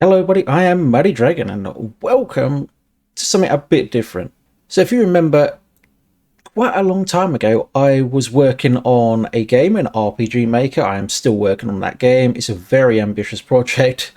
Hello everybody, I am Muddy Dragon and welcome to something a bit different. So if you remember, quite a long time ago I was working on a game in RPG Maker. I am still working on that game. It's a very ambitious project.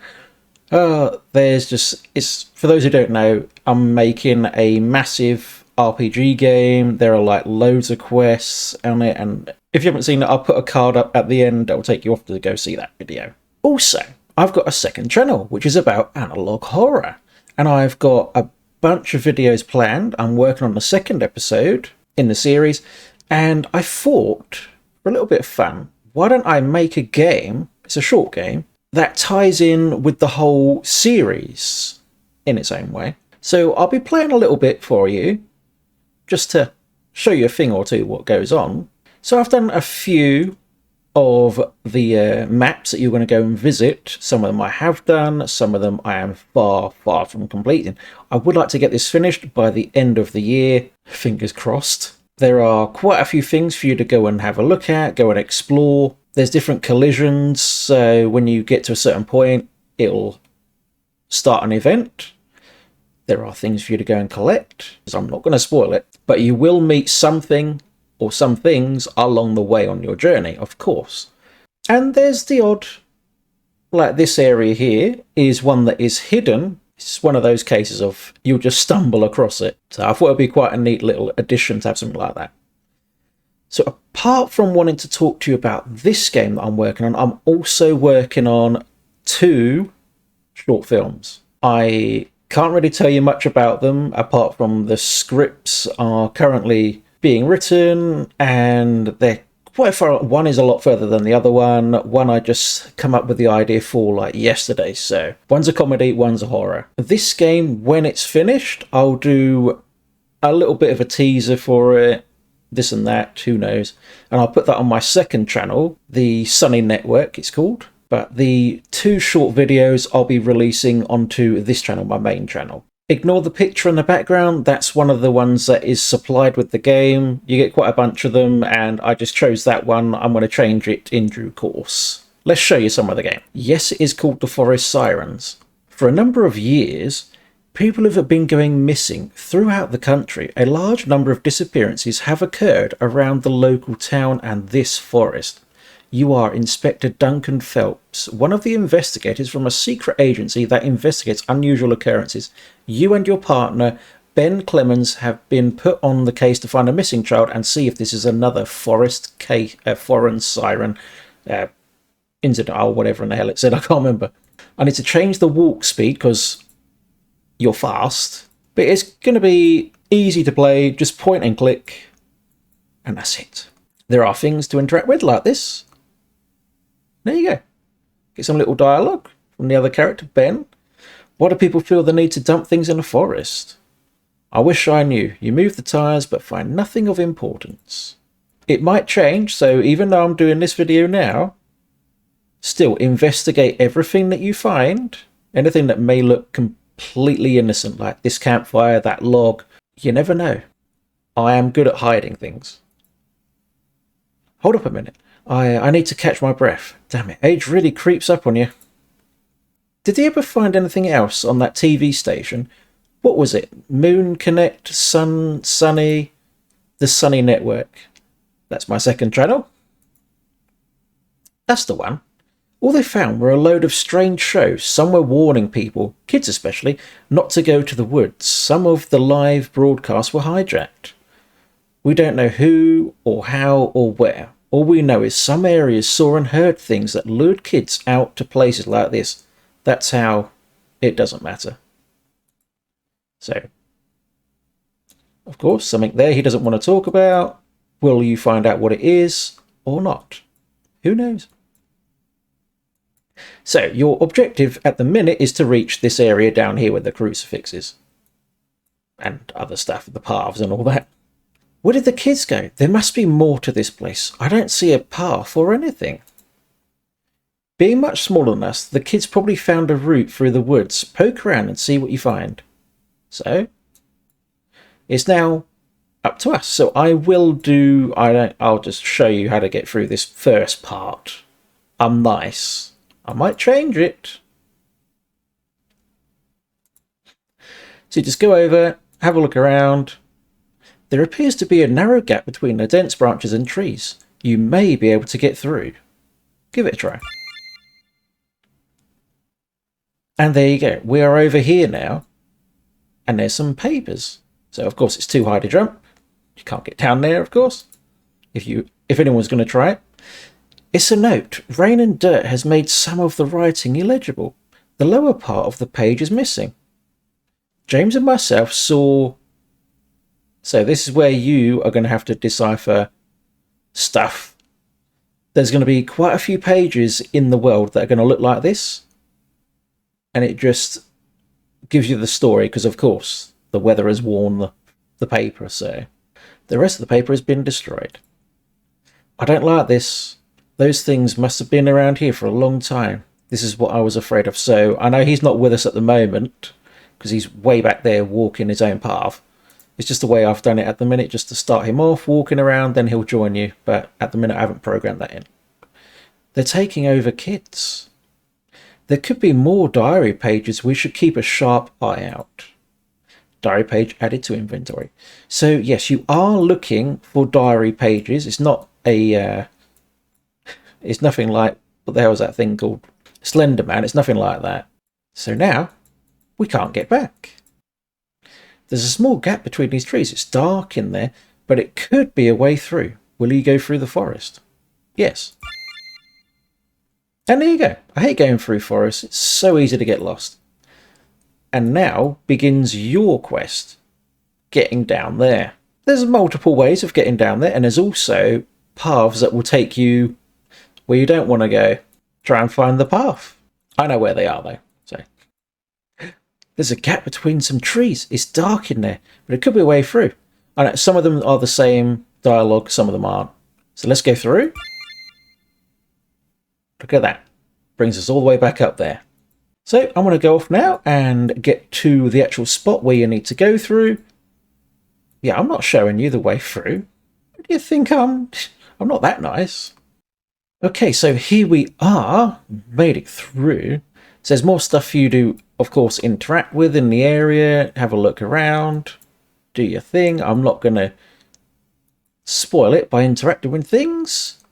It's for those who don't know, I'm making a massive RPG game. There are like loads of quests on it, and if you haven't seen it, I'll put a card up at the end that will take you off to go see that video. Also, I've got a second channel which is about analog horror, and I've got a bunch of videos planned. I'm working on the second episode in the series, and I thought, for a little bit of fun, why don't I make a game, it's a short game, that ties in with the whole series in its own way. So I'll be playing a little bit for you, just to show you a thing or two what goes on. So I've done a few of the maps that you're going to go and visit. Some of them I have done, some of them I am far from completing. I would like to get this finished by the end of the year, fingers crossed. There are quite a few things for you to go and have a look at, go and explore. There's different collisions, so when you get to a certain point, it'll start an event. There are things for you to go and collect, so I'm not going to spoil it, but you will meet something or some things along the way on your journey, of course. And there's the odd, like this area here is one that is hidden. It's one of those cases of you'll just stumble across it. So I thought it'd be quite a neat little addition to have something like that. So apart from wanting to talk to you about this game that I'm working on, I'm also working on 2 short films. I can't really tell you much about them apart from the scripts are currently being written and they're quite far. One is a lot further than the other one. One I just come up with the idea for like yesterday. So one's a comedy, one's a horror. This game, when it's finished, I'll do a little bit of a teaser for it, this and that, who knows. And I'll put that on my second channel, the Sunny Network it's called. But the 2 short videos I'll be releasing onto this channel, my main channel. Ignore the picture in the background, that's one of the ones that is supplied with the game. You get quite a bunch of them, and I just chose that one. I'm going to change it in due course. Let's show you some of the game. Yes, it is called the Forest Sirens. For a number of years, people have been going missing throughout the country. A large number of disappearances have occurred around the local town and this forest. You are Inspector Duncan Phelps, one of the investigators from a secret agency that investigates unusual occurrences. You and your partner, Ben Clemens, have been put on the case to find a missing child and see if this is another Forest Siren incident, or whatever in the hell it said, I can't remember. I need to change the walk speed because you're fast, but it's going to be easy to play, just point and click, and that's it. There are things to interact with like this. There you go. Get some little dialogue from the other character, Ben. Why do people feel the need to dump things in a forest? I wish I knew. You move the tyres but find nothing of importance. It might change, so even though I'm doing this video now, still investigate everything that you find. Anything that may look completely innocent, like this campfire, that log. You never know. I am good at hiding things. Hold up a minute. I need to catch my breath. Damn it, age really creeps up on you. Did he ever find anything else on that TV station? What was it? Moon Connect, Sunny, the Sunny Network. That's my second channel. That's the one. All they found were a load of strange shows. Some were warning people, kids especially, not to go to the woods. Some of the live broadcasts were hijacked. We don't know who or how or where. All we know is some areas saw and heard things that lured kids out to places like this. That's how it doesn't matter. So, of course, something there he doesn't want to talk about. Will you find out what it is or not? Who knows? So, your objective at the minute is to reach this area down here with the crucifixes. And other stuff, the paths and all that. Where did the kids go? There must be more to this place. I don't see a path or anything. Being much smaller than us, the kids probably found a route through the woods. Poke around and see what you find. So, it's now up to us. So I'll just show you how to get through this first part. I'm nice. I might change it. So just go over, have a look around. There appears to be a narrow gap between the dense branches and trees. You may be able to get through. Give it a try. And there you go. We are over here now. And there's some papers. So of course it's too high to jump. You can't get down there, of course. If anyone's going to try it. It's a note. Rain and dirt has made some of the writing illegible. The lower part of the page is missing. James and myself saw... So this is where you are going to have to decipher stuff. There's going to be quite a few pages in the world that are going to look like this. And it just gives you the story because, of course, the weather has worn the paper. So the rest of the paper has been destroyed. I don't like this. Those things must have been around here for a long time. This is what I was afraid of. So I know he's not with us at the moment because he's way back there walking his own path. It's just the way I've done it at the minute, just to start him off, walking around, then he'll join you. But at the minute, I haven't programmed that in. They're taking over kids. There could be more diary pages. We should keep a sharp eye out. Diary page added to inventory. So, yes, you are looking for diary pages. It's not a... it's nothing like... What the hell is that thing called? Slender Man. It's nothing like that. So now, we can't get back. There's a small gap between these trees. It's dark in there, but it could be a way through. Will you go through the forest? Yes. And there you go. I hate going through forests. It's so easy to get lost. And now begins your quest. Getting down there. There's multiple ways of getting down there, and there's also paths that will take you where you don't want to go. Try and find the path. I know where they are, though. So there's a gap between some trees. It's dark in there, but it could be a way through. I know some of them are the same dialogue, some of them aren't. So let's go through. Look at that. Brings us all the way back up there. So I'm going to go off now and get to the actual spot where you need to go through. Yeah, I'm not showing you the way through. What do you think I'm not that nice. Okay, so here we are. Made it through. So there's more stuff for you to, of course, interact with in the area. Have a look around. Do your thing. I'm not going to spoil it by interacting with things.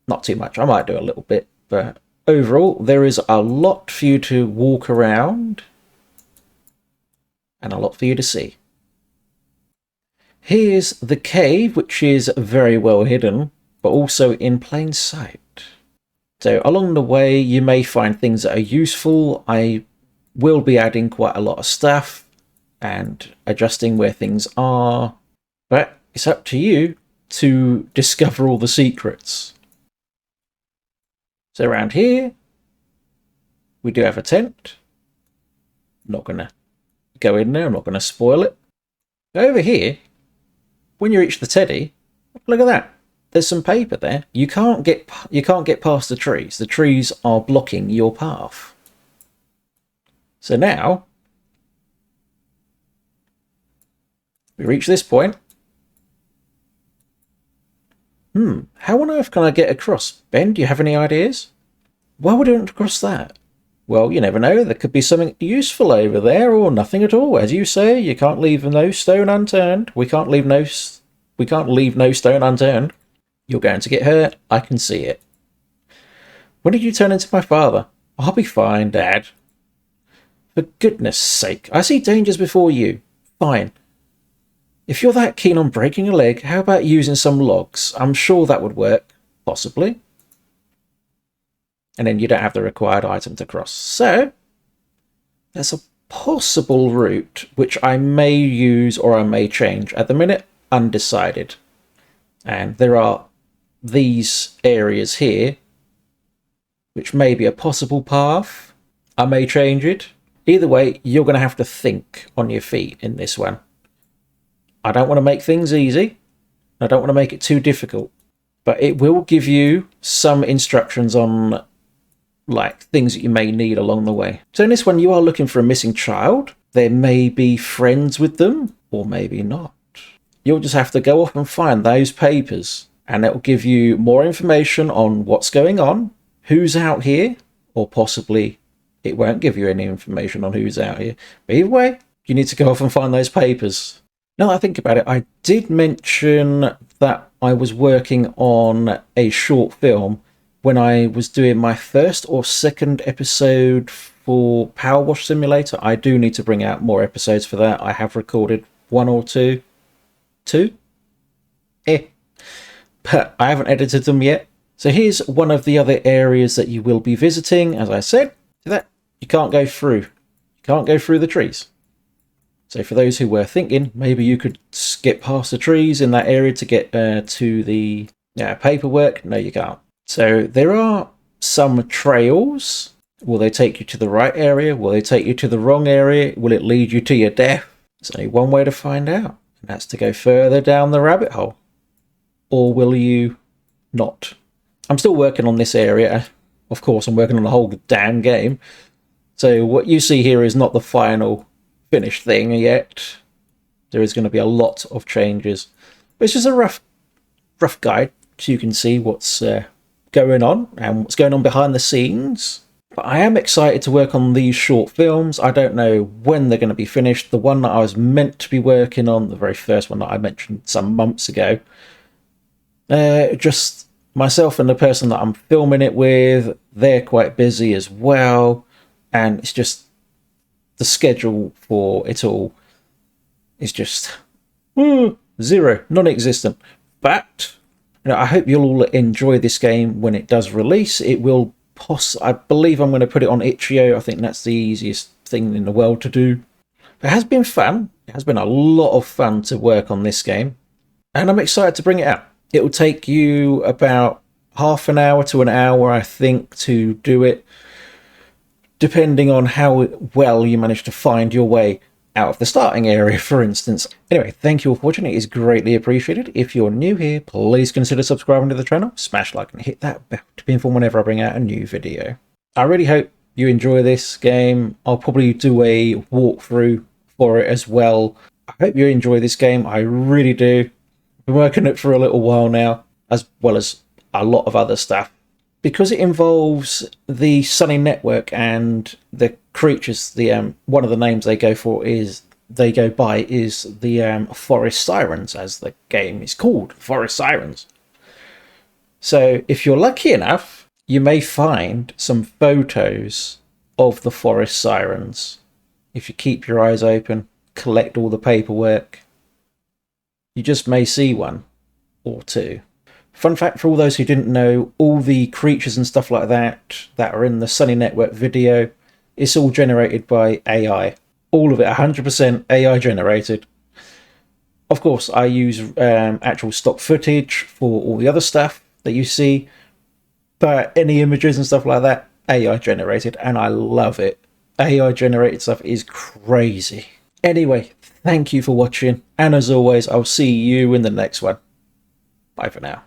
Not too much. I might do a little bit. But overall, there is a lot for you to walk around. And a lot for you to see. Here's the cave, which is very well hidden, but also in plain sight. So along the way, you may find things that are useful. I will be adding quite a lot of stuff and adjusting where things are, but it's up to you to discover all the secrets. So around here, we do have a tent. I'm not going to go in there. I'm not going to spoil it. Over here, when you reach the teddy, look at that. There's some paper there. You can't get past the trees. The trees are blocking your path. So now we reach this point. How on earth can I get across? Ben, do you have any ideas? Why would I want to cross that? Well, you never know. There could be something useful over there, or nothing at all. As you say, you can't leave no stone unturned. We can't leave no stone unturned. You're going to get hurt. I can see it. When did you turn into my father? I'll be fine, Dad. For goodness sake, I see dangers before you. Fine. If you're that keen on breaking a leg, how about using some logs? I'm sure that would work. Possibly. And then you don't have the required item to cross. So, there's a possible route which I may use or I may change. At the minute, undecided. And there are these areas here which may be a possible path. I may change it. Either way, you're going to have to think on your feet in this one. I don't want to make things easy. I don't want to make it too difficult. But it will give you some instructions on like things that you may need along the way. So in this one, you are looking for a missing child. There may be friends with them, or maybe not. You'll just have to go off and find those papers, and it will give you more information on what's going on, who's out here, or possibly it won't give you any information on who's out here. But either way, You need to go off and find those papers. Now that I think about it, I did mention that I was working on a short film when I was doing my first or second episode for Power Wash Simulator. I do need to bring out more episodes for that. I have recorded one or two. But I haven't edited them yet. So here's one of the other areas that you will be visiting. As I said, see that? You can't go through. You can't go through the trees. So for those who were thinking, maybe you could skip past the trees in that area to get to the paperwork. No, you can't. So there are some trails. Will they take you to the right area? Will they take you to the wrong area? Will it lead you to your death? There's only one way to find out, and that's to go further down the rabbit hole. Or will you not? I'm still working on this area. Of course, I'm working on the whole damn game. So what you see here is not the final finished thing yet. There is going to be a lot of changes. But it's just a rough guide so you can see what's going on and what's going on behind the scenes. But I am excited to work on these short films. I don't know when they're going to be finished. The one that I was meant to be working on, the very first one that I mentioned some months ago, just myself and the person that I'm filming it with, they're quite busy as well. And it's just the schedule for it all is just zero, non-existent. But I hope you'll all enjoy this game when it does release. It will I believe I'm going to put it on Itch.io. I think that's the easiest thing in the world to do. It has been fun. It has been a lot of fun to work on this game. And I'm excited to bring it out. It will take you about half an hour to an hour, I think, to do it, depending on how well you manage to find your way out of the starting area, for instance. Anyway, thank you all for watching. It is greatly appreciated. If you're new here, please consider subscribing to the channel, smash like and hit that bell to be informed whenever I bring out a new video. I really hope you enjoy this game. I'll probably do a walkthrough for it as well. I hope you enjoy this game. I really do. I've been working it for a little while now, as well as a lot of other stuff. Because it involves the Sunny Network and the creatures, the one of the names they go by is the Forest Sirens, as the game is called, Forest Sirens. So if you're lucky enough, you may find some photos of the Forest Sirens. If you keep your eyes open, collect all the paperwork, you just may see one or two. Fun fact for all those who didn't know, all the creatures and stuff like that are in the Sunny Network video, it's all generated by AI. All of it, 100% AI generated. Of course, I use actual stock footage for all the other stuff that you see, but any images and stuff like that, AI generated, and I love it. AI generated stuff is crazy. Anyway, thank you for watching, and as always, I'll see you in the next one. Bye for now.